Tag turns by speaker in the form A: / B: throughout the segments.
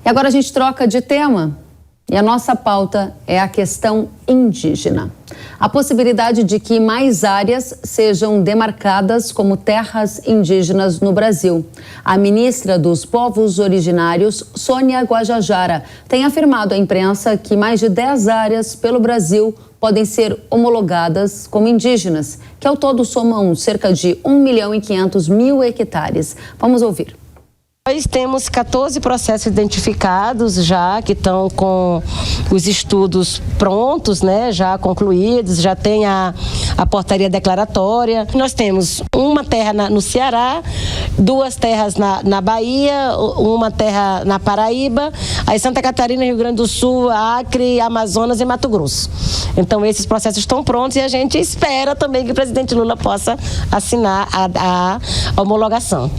A: agora a gente troca de tema e a nossa pauta é a questão indígena. A possibilidade de que mais áreas sejam demarcadas como terras indígenas no Brasil. A ministra dos Povos Originários, Sônia Guajajara, tem afirmado à imprensa que mais de 10 áreas pelo Brasil podem ser homologadas como indígenas, que ao todo somam cerca de 1.500.000 hectares. Vamos ouvir.
B: Nós temos 14 processos identificados já, que estão com os estudos prontos, né, já concluídos, já tem a portaria declaratória. Nós temos uma terra no Ceará, 2 terras na Bahia, uma terra na Paraíba, aí Santa Catarina, Rio Grande do Sul, Acre, Amazonas e Mato Grosso. Então esses processos estão prontos e a gente espera também que o presidente Lula possa assinar a homologação.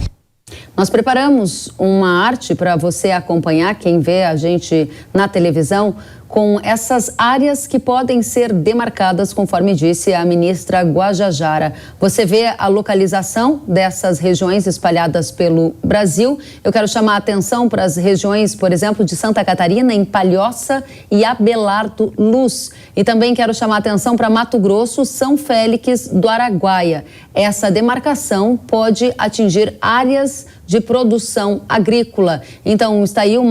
A: Nós preparamos uma arte para você acompanhar, quem vê a gente na televisão, com essas áreas que podem ser demarcadas, conforme disse a ministra Guajajara. Você vê a localização dessas regiões espalhadas pelo Brasil. Eu quero chamar a atenção para as regiões, por exemplo, de Santa Catarina, em Palhoça e Abelardo Luz. E também quero chamar a atenção para Mato Grosso, São Félix do Araguaia. Essa demarcação pode atingir áreas de produção agrícola. Então, está aí um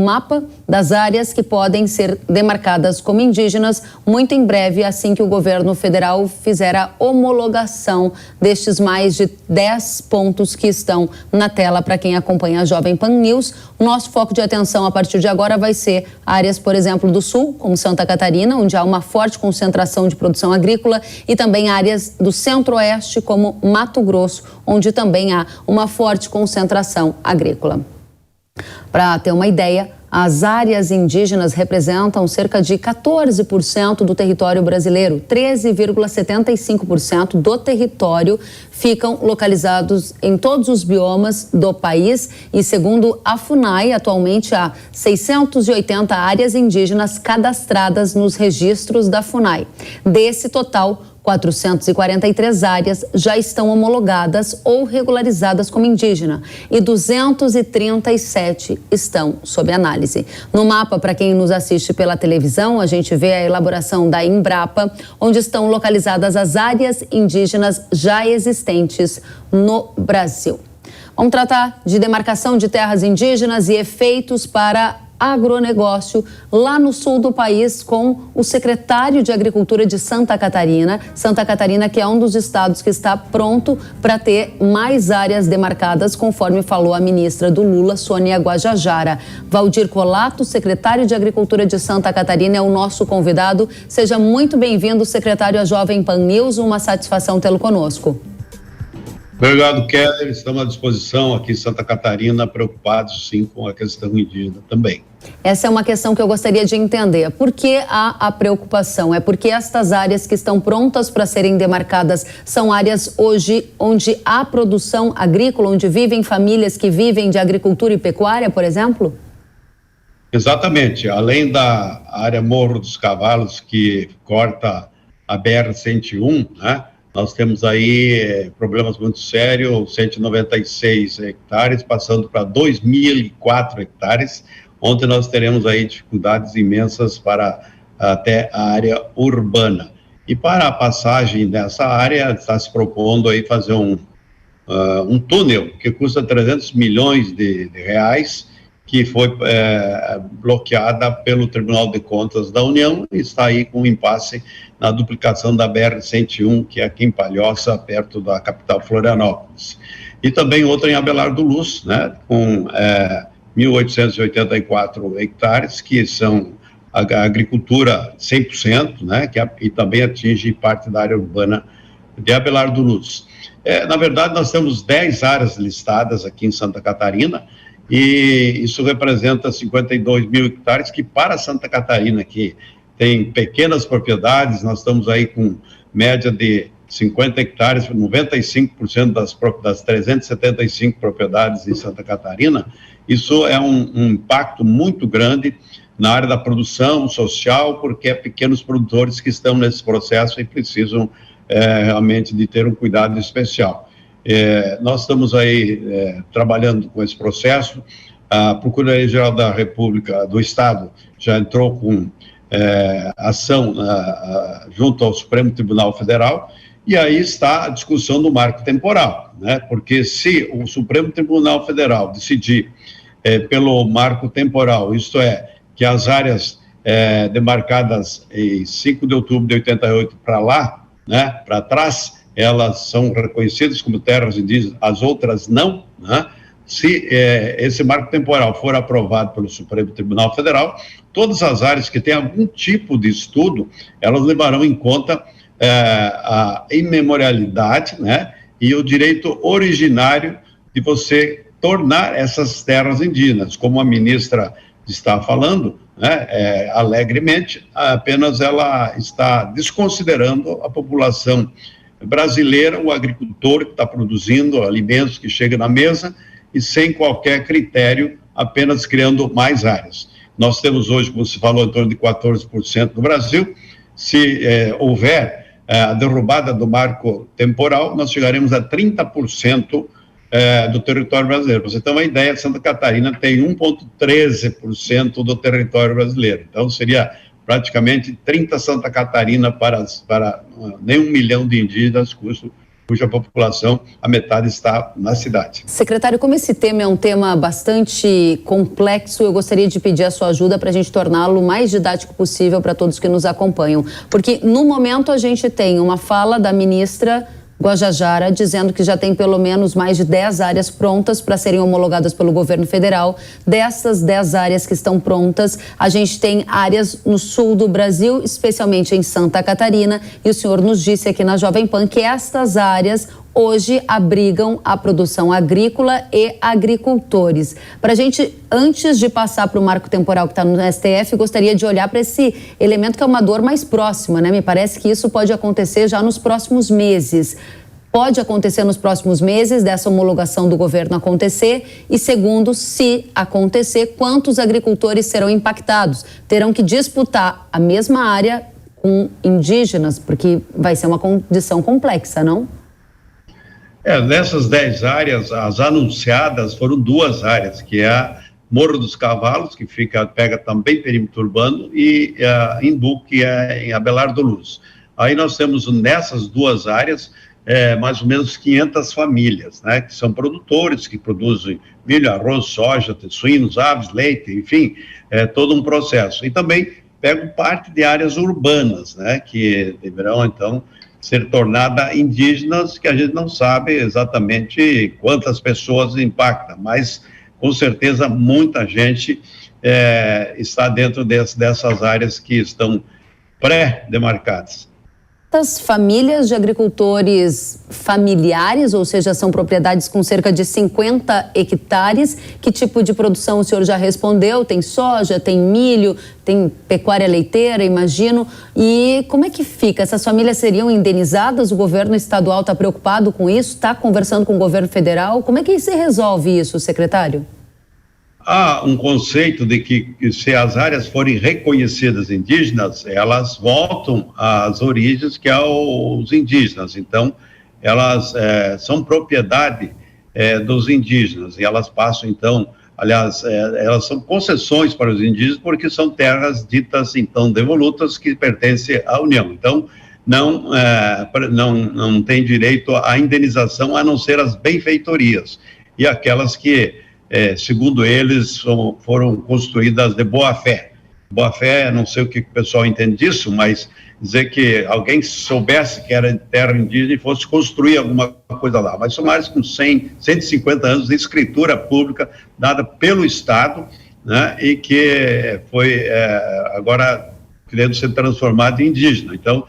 A: mapa das áreas que podem ser demarcadas como indígenas muito em breve, assim que o governo federal fizer a homologação destes mais de 10 pontos que estão na tela para quem acompanha a Jovem Pan News. O nosso foco de atenção a partir de agora vai ser áreas, por exemplo, do sul, como Santa Catarina, onde há uma forte concentração de produção agrícola, e também áreas do centro-oeste, como Mato Grosso, onde também há uma forte concentração agrícola. Para ter uma ideia, as áreas indígenas representam cerca de 14% do território brasileiro. 13,75% do território ficam localizados em todos os biomas do país e, segundo a FUNAI, atualmente há 680 áreas indígenas cadastradas nos registros da FUNAI. Desse total, 443 áreas já estão homologadas ou regularizadas como indígena e 237 estão sob análise. No mapa, para quem nos assiste pela televisão, a gente vê a elaboração da Embrapa, onde estão localizadas as áreas indígenas já existentes no Brasil. Vamos tratar de demarcação de terras indígenas e efeitos para agronegócio lá no sul do país com o secretário de Agricultura de Santa Catarina. Santa Catarina, que é um dos estados que está pronto para ter mais áreas demarcadas, conforme falou a ministra do Lula, Sônia Guajajara. Valdir Colato, secretário de Agricultura de Santa Catarina, é o nosso convidado. Seja muito bem-vindo, secretário, à Jovem Pan News. Uma satisfação tê-lo conosco.
C: Obrigado, Keller. Estamos à disposição aqui em Santa Catarina, preocupados sim com a questão indígena também.
A: Essa é uma questão que eu gostaria de entender. Por que há a preocupação? É porque estas áreas que estão prontas para serem demarcadas são áreas hoje onde há produção agrícola, onde vivem famílias que vivem de agricultura e pecuária, por exemplo?
C: Exatamente. Além da área Morro dos Cavalos, que corta a BR-101, né? Nós temos aí problemas muito sérios, 196 hectares, passando para 2.004 hectares, onde nós teremos aí dificuldades imensas para até a área urbana. E para a passagem dessa área, está se propondo aí fazer um túnel que custa 300 milhões de reais, que foi bloqueada pelo Tribunal de Contas da União e está aí com um impasse na duplicação da BR-101, que é aqui em Palhoça, perto da capital Florianópolis. E também outra em Abelardo Luz, né, com 1.884 hectares, que são a agricultura 100%, né, e também atinge parte da área urbana de Abelardo Luz. Na verdade, nós temos 10 áreas listadas aqui em Santa Catarina, e isso representa 52 mil hectares, que para Santa Catarina, que tem pequenas propriedades, nós estamos aí com média de 50 hectares, 95% das 375 propriedades em Santa Catarina. Isso é um impacto muito grande na área da produção social, porque é pequenos produtores que estão nesse processo e precisam realmente de ter um cuidado especial. Nós estamos aí trabalhando com esse processo A Procuradoria-Geral da República do Estado já entrou com ação junto ao Supremo Tribunal Federal, e aí está a discussão do marco temporal, né? Porque se o Supremo Tribunal Federal decidir pelo marco temporal, isto é, que as áreas demarcadas em 5 de outubro de 88 para lá, né, para trás, elas são reconhecidas como terras indígenas, as outras não, né? Se esse marco temporal for aprovado pelo Supremo Tribunal Federal, todas as áreas que têm algum tipo de estudo, elas levarão em conta a imemorialidade, né, e o direito originário de você tornar essas terras indígenas, como a ministra está falando, né, alegremente, apenas ela está desconsiderando a população brasileira, o agricultor que está produzindo alimentos que chegam na mesa, e sem qualquer critério, apenas criando mais áreas. Nós temos hoje, como se falou, em torno de 14% no Brasil. Se houver a derrubada do marco temporal, nós chegaremos a 30% do território brasileiro. Você tem uma ideia, Santa Catarina tem 1,13% do território brasileiro. Então, seria praticamente 30 Santa Catarina para nem 1 milhão de indígenas, cuja população, a metade está na cidade.
A: Secretário, como esse tema é um tema bastante complexo, eu gostaria de pedir a sua ajuda para a gente torná-lo o mais didático possível para todos que nos acompanham. Porque, no momento, a gente tem uma fala da ministra Guajajara dizendo que já tem pelo menos mais de 10 áreas prontas para serem homologadas pelo governo federal. Dessas 10 áreas que estão prontas, a gente tem áreas no sul do Brasil, especialmente em Santa Catarina, e o senhor nos disse aqui na Jovem Pan que estas áreas hoje abrigam a produção agrícola e agricultores. Para a gente, antes de passar para o marco temporal que está no STF, gostaria de olhar para esse elemento que é uma dor mais próxima, né? Me parece que isso pode acontecer já nos próximos meses. Pode acontecer nos próximos meses dessa homologação do governo acontecer? E segundo, se acontecer, quantos agricultores serão impactados? Terão que disputar a mesma área com indígenas, porque vai ser uma condição complexa, não?
C: Nessas 10 áreas, as anunciadas foram 2 áreas, que é a Morro dos Cavalos, que pega também perímetro urbano, e a Imbu, que é em Abelardo Luz. Aí nós temos nessas 2 áreas mais ou menos 500 famílias, né, que são produtores, que produzem milho, arroz, soja, suínos, aves, leite, enfim, todo um processo. E também pegam parte de áreas urbanas, né, que deverão, então, ser tornadas indígenas, que a gente não sabe exatamente quantas pessoas impacta, mas com certeza muita gente está dentro dessas áreas que estão pré-demarcadas.
A: Essas famílias de agricultores familiares, ou seja, são propriedades com cerca de 50 hectares, que tipo de produção o senhor já respondeu? Tem soja, tem milho, tem pecuária leiteira, imagino. E como é que fica? Essas famílias seriam indenizadas? O governo estadual está preocupado com isso? Está conversando com o governo federal? Como é que se resolve isso, secretário?
C: Há um conceito de que se as áreas forem reconhecidas indígenas, elas voltam às origens que é os indígenas. Então, elas são propriedade dos indígenas e elas passam, então, aliás, elas são concessões para os indígenas porque são terras ditas, então, devolutas que pertencem à União. Então, não tem direito à indenização a não ser as benfeitorias e aquelas que segundo eles, foram construídas de boa-fé. Boa-fé, não sei o que o pessoal entende disso, mas dizer que alguém soubesse que era terra indígena e fosse construir alguma coisa lá. Mas são áreas com 150 anos de escritura pública dada pelo Estado, né, e que foi agora querendo ser transformado em indígena. Então,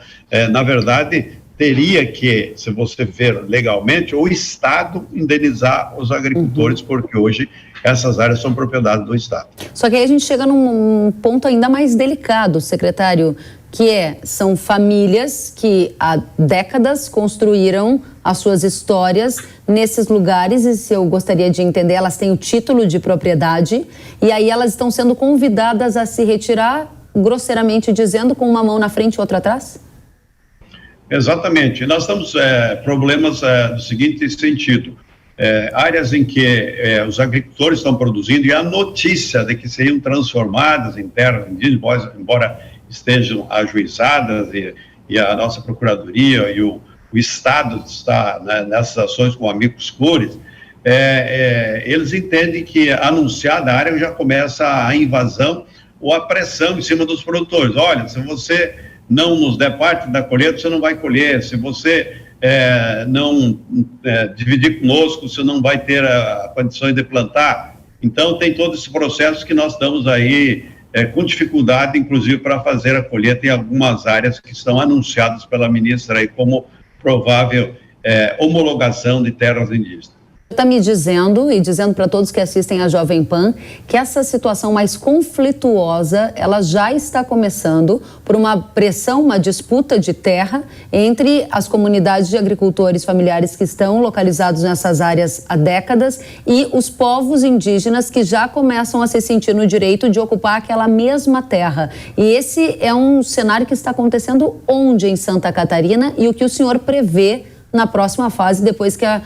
C: na verdade, teria que, se você ver legalmente, o Estado indenizar os agricultores, porque hoje essas áreas são propriedade do Estado.
A: Só que aí a gente chega num ponto ainda mais delicado, secretário, que são famílias que há décadas construíram as suas histórias nesses lugares, e se eu gostaria de entender, elas têm o título de propriedade, e aí elas estão sendo convidadas a se retirar, grosseiramente dizendo, com uma mão na frente e outra atrás?
C: Exatamente. Nós temos problemas do seguinte sentido. áreas em que os agricultores estão produzindo, e a notícia de que seriam transformadas em terras indígenas, embora estejam ajuizadas, e a nossa Procuradoria e o Estado está, né, nessas ações com amigos cures, eles entendem que anunciada a área já começa a invasão ou a pressão em cima dos produtores. Olha, se você não nos der parte da colheita, você não vai colher. Se você não dividir conosco, você não vai ter a condição de plantar. Então, tem todo esse processo que nós estamos aí com dificuldade, inclusive, para fazer a colheita em algumas áreas que estão anunciadas pela ministra aí como provável homologação de terras indígenas.
A: Está me dizendo, e dizendo para todos que assistem a Jovem Pan, que essa situação mais conflituosa, ela já está começando por uma pressão, uma disputa de terra entre as comunidades de agricultores familiares que estão localizados nessas áreas há décadas e os povos indígenas que já começam a se sentir no direito de ocupar aquela mesma terra. E esse é um cenário que está acontecendo onde em Santa Catarina, e o que o senhor prevê na próxima fase, depois que a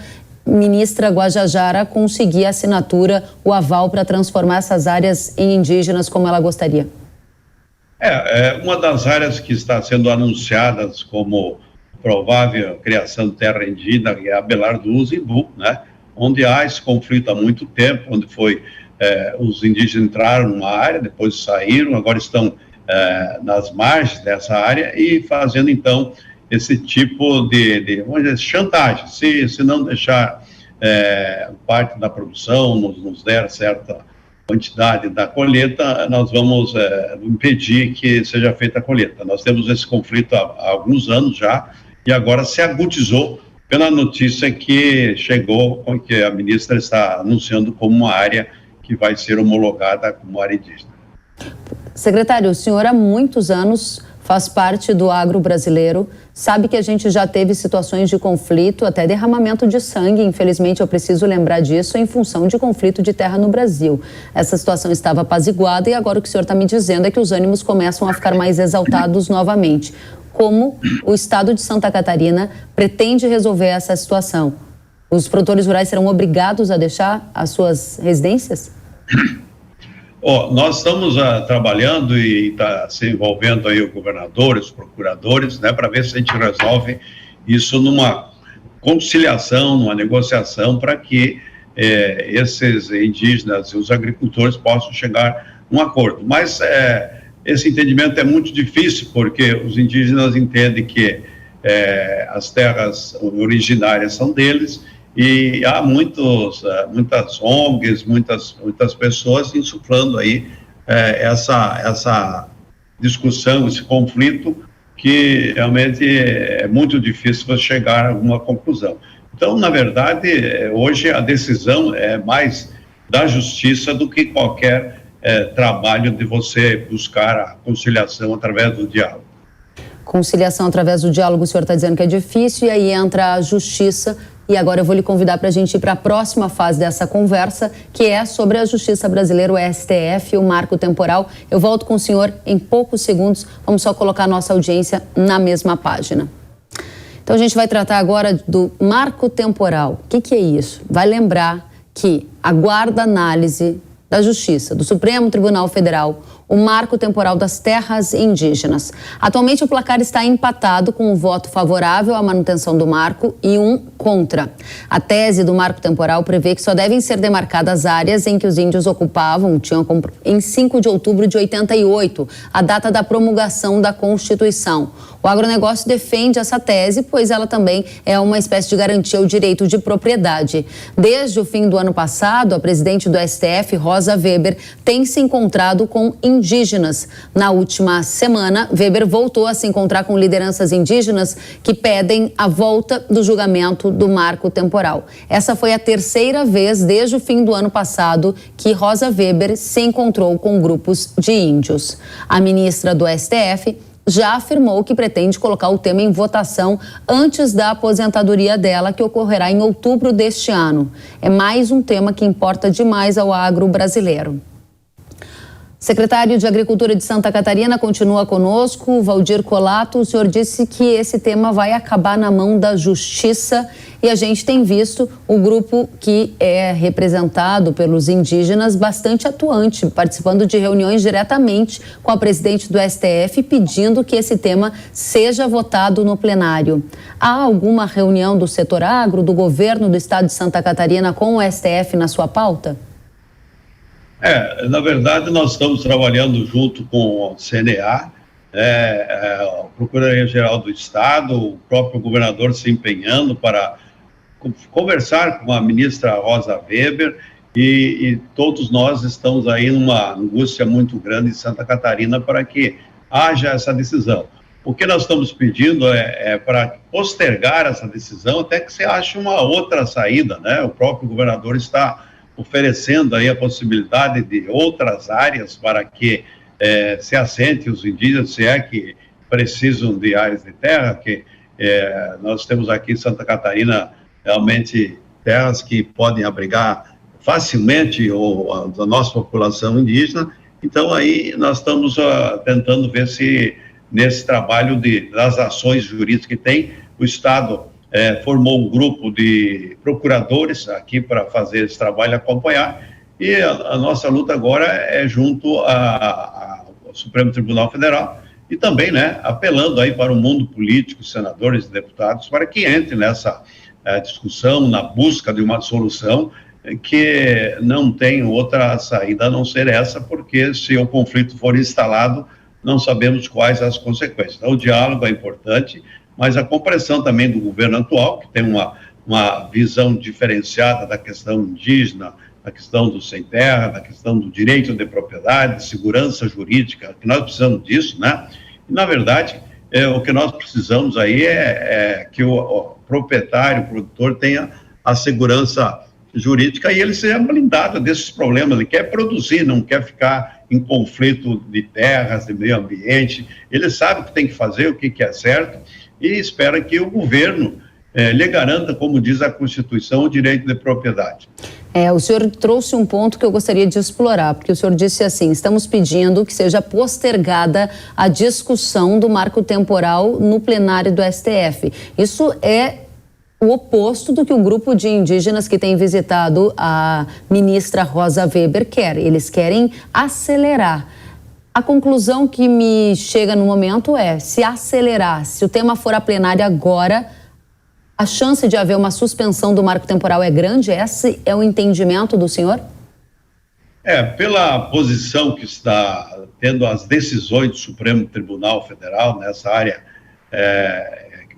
A: ministra Guajajara conseguir a assinatura, o aval para transformar essas áreas em indígenas como ela gostaria?
C: Uma das áreas que está sendo anunciadas como provável criação de terra indígena é a Belar do Uzimbu, né? Onde há esse conflito há muito tempo, onde os indígenas entraram numa área, depois saíram, agora estão nas margens dessa área e fazendo então esse tipo de vamos dizer, chantagem. Se não deixar parte da produção, nos der certa quantidade da colheita, nós vamos impedir que seja feita a colheita. Nós temos esse conflito há alguns anos já, e agora se agudizou pela notícia que chegou, que a ministra está anunciando como uma área que vai ser homologada como área indígena.
A: Secretário, o senhor há muitos anos faz parte do agro brasileiro, sabe que a gente já teve situações de conflito, até derramamento de sangue, infelizmente eu preciso lembrar disso, em função de conflito de terra no Brasil. Essa situação estava apaziguada e agora o que o senhor está me dizendo é que os ânimos começam a ficar mais exaltados novamente. Como o estado de Santa Catarina pretende resolver essa situação? Os produtores rurais serão obrigados a deixar as suas residências?
C: Nós estamos trabalhando e está se envolvendo aí o governador, os procuradores, né, para ver se a gente resolve isso numa conciliação, numa negociação, para que esses indígenas e os agricultores possam chegar a um acordo. Mas esse entendimento é muito difícil, porque os indígenas entendem que as terras originárias são deles, e há muitas ONGs, muitas pessoas insuflando aí essa discussão, esse conflito, que realmente é muito difícil você chegar a alguma conclusão. Então, na verdade, hoje a decisão é mais da justiça do que qualquer trabalho de você buscar a conciliação através do diálogo.
A: Conciliação através do diálogo, o senhor está dizendo que é difícil, e aí entra a justiça. E agora eu vou lhe convidar para a gente ir para a próxima fase dessa conversa, que é sobre a Justiça Brasileira, o STF, o marco temporal. Eu volto com o senhor em poucos segundos, vamos só colocar a nossa audiência na mesma página. Então a gente vai tratar agora do marco temporal. O que é isso? Vai lembrar que aguarda análise da Justiça, do Supremo Tribunal Federal, o marco temporal das terras indígenas. Atualmente o placar está empatado com um voto favorável à manutenção do marco e um contra. A tese do marco temporal prevê que só devem ser demarcadas áreas em que os índios ocupavam, em 5 de outubro de 88, a data da promulgação da Constituição. O agronegócio defende essa tese, pois ela também é uma espécie de garantia ao direito de propriedade. Desde o fim do ano passado, a presidente do STF, Rosa Weber, tem se encontrado com indígenas. Na última semana, Weber voltou a se encontrar com lideranças indígenas que pedem a volta do julgamento do marco temporal. Essa foi a terceira vez desde o fim do ano passado que Rosa Weber se encontrou com grupos de índios. A ministra do STF já afirmou que pretende colocar o tema em votação antes da aposentadoria dela, que ocorrerá em outubro deste ano. É mais um tema que importa demais ao agro brasileiro. Secretário de Agricultura de Santa Catarina continua conosco, Valdir Colato. O senhor disse que esse tema vai acabar na mão da Justiça e a gente tem visto o grupo que é representado pelos indígenas bastante atuante, participando de reuniões diretamente com a presidente do STF, pedindo que esse tema seja votado no plenário. Há alguma reunião do setor agro, do governo do estado de Santa Catarina com o STF na sua pauta?
C: Na verdade, nós estamos trabalhando junto com o CNA, a Procuradoria-Geral do Estado, o próprio governador se empenhando para conversar com a ministra Rosa Weber e todos nós estamos aí numa angústia muito grande em Santa Catarina para que haja essa decisão. O que nós estamos pedindo é para postergar essa decisão até que se ache uma outra saída, né? O próprio governador está oferecendo aí a possibilidade de outras áreas para que se assente os indígenas, se é que precisam de áreas de terra, que nós temos aqui em Santa Catarina realmente terras que podem abrigar facilmente a nossa população indígena. Então aí nós estamos tentando ver se nesse trabalho das ações jurídicas que tem, o Estado formou um grupo de procuradores aqui para fazer esse trabalho, acompanhar, e a nossa luta agora é junto ao Supremo Tribunal Federal e também, né, apelando aí para o mundo político, senadores e deputados, para que entre nessa discussão, na busca de uma solução que não tem outra saída a não ser essa, porque se o conflito for instalado, não sabemos quais as consequências. Então, o diálogo é importante, mas a compreensão também do governo atual, que tem uma visão diferenciada da questão indígena, da questão do sem terra, da questão do direito de propriedade, segurança jurídica, que nós precisamos disso, né? E, na verdade, o que nós precisamos aí é que o proprietário, o produtor, tenha a segurança jurídica e ele seja blindado desses problemas. Ele quer produzir, não quer ficar em conflito de terras, de meio ambiente. Ele sabe o que tem que fazer, o que é certo, e espera que o governo lhe garanta, como diz a Constituição, o direito de propriedade.
A: O senhor trouxe um ponto que eu gostaria de explorar, porque o senhor disse assim: estamos pedindo que seja postergada a discussão do marco temporal no plenário do STF. Isso é o oposto do que o grupo de indígenas que tem visitado a ministra Rosa Weber quer. Eles querem acelerar. A conclusão que me chega no momento é: se acelerar, se o tema for a plenária agora, a chance de haver uma suspensão do marco temporal é grande? Esse é o entendimento do senhor?
C: Pela posição que está tendo as decisões do Supremo Tribunal Federal nessa área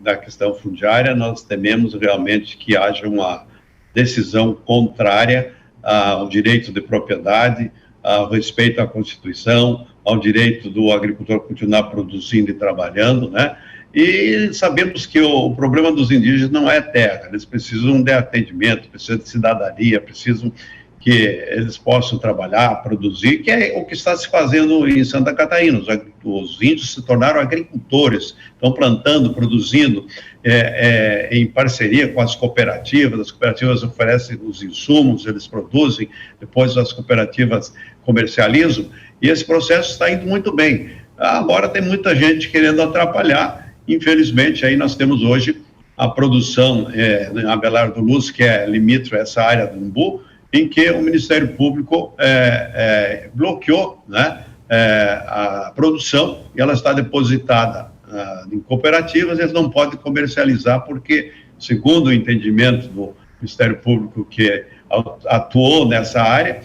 C: da questão fundiária, nós tememos realmente que haja uma decisão contrária ao direito de propriedade, ao respeito à Constituição, ao direito do agricultor continuar produzindo e trabalhando, né? E sabemos que o problema dos indígenas não é terra, eles precisam de atendimento, precisam de cidadania, precisam que eles possam trabalhar, produzir, que é o que está se fazendo em Santa Catarina. Os índios se tornaram agricultores, estão plantando, produzindo em parceria com as cooperativas oferecem os insumos, eles produzem, depois as cooperativas comercializam, e esse processo está indo muito bem. Agora tem muita gente querendo atrapalhar. Infelizmente, aí nós temos hoje a produção em Abelardo Luz, que é limítrofe a essa área do Umbu, em que o Ministério Público bloqueou, né, a produção, e ela está depositada em cooperativas, eles não podem comercializar porque, segundo o entendimento do Ministério Público que atuou nessa área,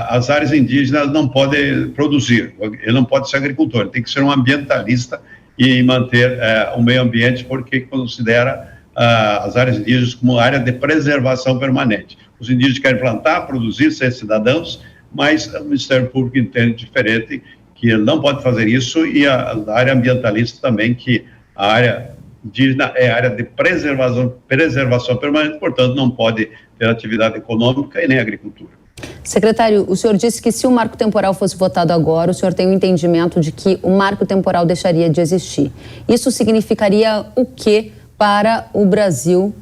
C: as áreas indígenas não podem produzir, ele não pode ser agricultor, ele tem que ser um ambientalista e manter o meio ambiente, porque considera as áreas indígenas como área de preservação permanente. Os indígenas querem plantar, produzir, ser cidadãos, mas o Ministério Público entende diferente, que ele não pode fazer isso, e a área ambientalista também, que a área indígena é área de preservação permanente, portanto não pode ter atividade econômica e nem agricultura.
A: Secretário, o senhor disse que se o marco temporal fosse votado agora, o senhor tem o entendimento de que o marco temporal deixaria de existir. Isso significaria o quê para o Brasil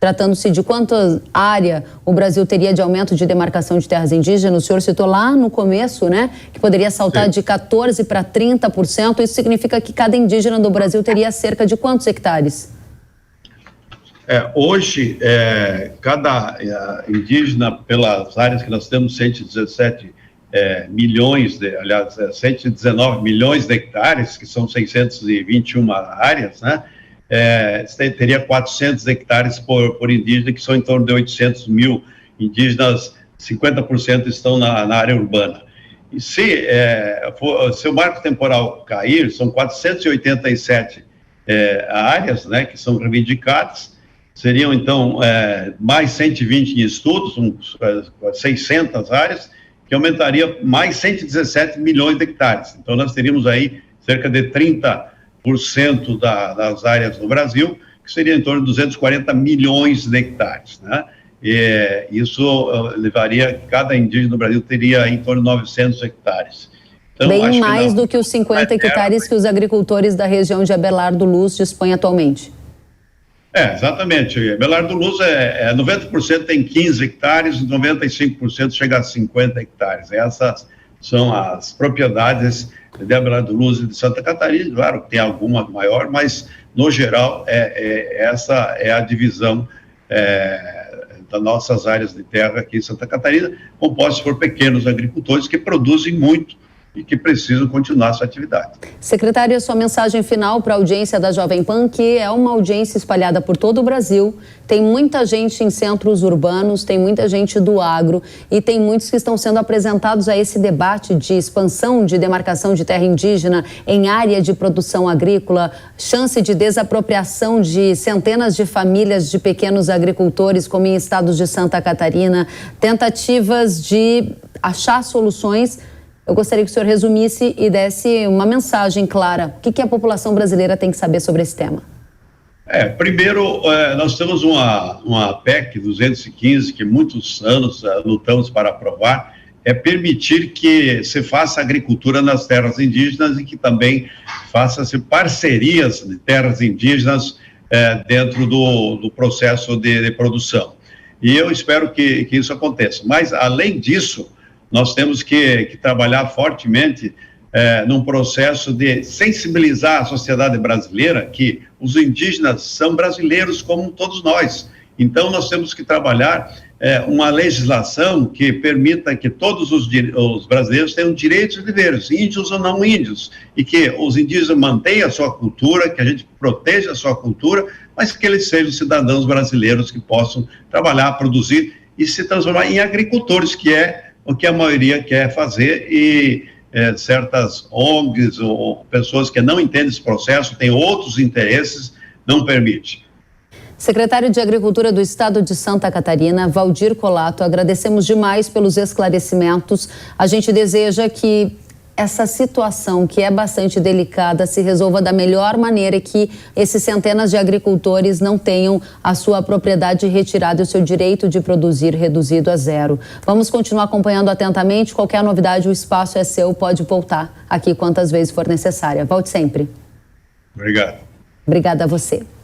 A: Tratando-se de quanta área o Brasil teria de aumento de demarcação de terras indígenas, o senhor citou lá no começo, né, que poderia saltar de 14% para 30%. Isso significa que cada indígena do Brasil teria cerca de quantos hectares?
C: Hoje, cada indígena, pelas áreas que nós temos, 117 milhões, 119 milhões de hectares, que são 621 áreas, né? Teria 400 hectares por indígena, que são em torno de 800 mil indígenas, 50% estão na área urbana. E se o marco temporal cair, são 487 áreas, né, que são reivindicadas, seriam, então, mais 120 em estudos, 600 áreas, que aumentaria mais 117 milhões de hectares. Então, nós teríamos aí cerca de 30% das áreas do Brasil, que seria em torno de 240 milhões de hectares, né? E isso levaria, cada indígena do Brasil teria em torno de 900 hectares. Então,
A: bem mais do que os 50 hectares que os agricultores da região de Abelardo Luz dispõem atualmente.
C: Exatamente. Abelardo Luz 90% tem 15 hectares, 95% chega a 50 hectares. Essas são as propriedades de Abelardo Luz e de Santa Catarina. Claro que tem alguma maior, mas, no geral, essa é a divisão das nossas áreas de terra aqui em Santa Catarina, compostas por pequenos agricultores que produzem muito e que precisam continuar sua atividade.
A: Secretário, a sua mensagem final para a audiência da Jovem Pan, que é uma audiência espalhada por todo o Brasil, tem muita gente em centros urbanos, tem muita gente do agro e tem muitos que estão sendo apresentados a esse debate de expansão de demarcação de terra indígena em área de produção agrícola, chance de desapropriação de centenas de famílias de pequenos agricultores, como em estados de Santa Catarina, tentativas de achar soluções. Eu gostaria que o senhor resumisse e desse uma mensagem clara. O que a população brasileira tem que saber sobre esse tema?
C: Primeiro, nós temos uma PEC 215, que muitos anos lutamos para aprovar, permitir que se faça agricultura nas terras indígenas e que também faça-se parcerias de terras indígenas dentro do processo de produção. E eu espero que isso aconteça. Mas, além disso, nós temos que trabalhar fortemente num processo de sensibilizar a sociedade brasileira que os indígenas são brasileiros como todos nós. Então, nós temos que trabalhar uma legislação que permita que todos os brasileiros tenham direitos e deveres, índios ou não índios, e que os indígenas mantenham a sua cultura, que a gente proteja a sua cultura, mas que eles sejam cidadãos brasileiros que possam trabalhar, produzir e se transformar em agricultores, que é o que a maioria quer fazer, e certas ONGs ou pessoas que não entendem esse processo, têm outros interesses, não permite.
A: Secretário de Agricultura do Estado de Santa Catarina, Valdir Colato, agradecemos demais pelos esclarecimentos. A gente deseja que essa situação, que é bastante delicada, se resolva da melhor maneira e que esses centenas de agricultores não tenham a sua propriedade retirada e o seu direito de produzir reduzido a zero. Vamos continuar acompanhando atentamente. Qualquer novidade, o espaço é seu, pode voltar aqui quantas vezes for necessária. Volte sempre.
C: Obrigado.
A: Obrigada a você.